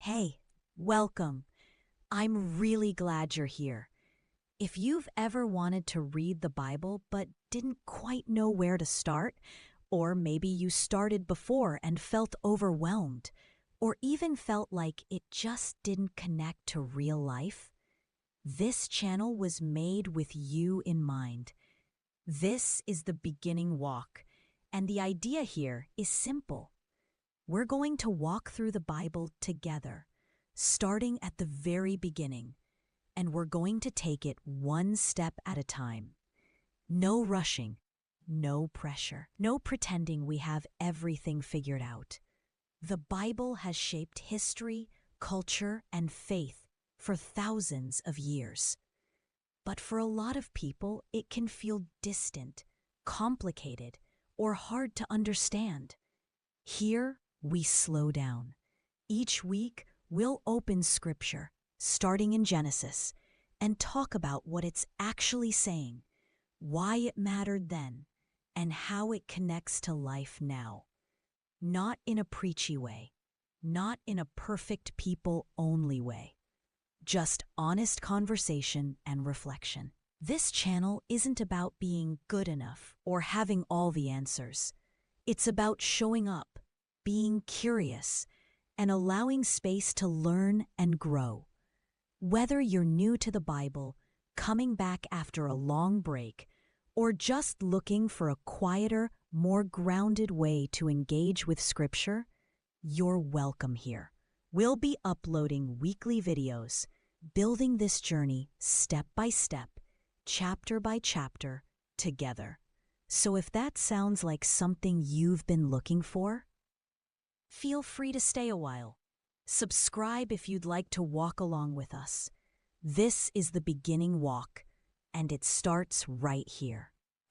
Hey, welcome. I'm really glad you're here. If you've ever wanted to read the Bible but didn't quite know where to start, or maybe you started before and felt overwhelmed, or even felt like it just didn't connect to real life, this channel was made with you in mind. This is the beginning walk, and the idea here is simple. We're going to walk through the Bible together, starting at the very beginning, and we're going to take it one step at a time. No rushing, no pressure, no pretending we have everything figured out. The Bible has shaped history, culture, and faith for thousands of years. But for a lot of people, it can feel distant, complicated, or hard to understand. Here, we slow down. Each week, we'll open Scripture, starting in Genesis, and talk about what it's actually saying, why it mattered then, and how it connects to life now. Not in a preachy way, not in a perfect people-only way, just honest conversation and reflection. This channel isn't about being good enough or having all the answers. It's about showing up, being curious, and allowing space to learn and grow. Whether you're new to the Bible, coming back after a long break, or just looking for a quieter, more grounded way to engage with Scripture, you're welcome here. We'll be uploading weekly videos, building this journey step by step, chapter by chapter, together. So if that sounds like something you've been looking for, feel free to stay a while. Subscribe if you'd like to walk along with us. This is the beginning walk, and it starts right here.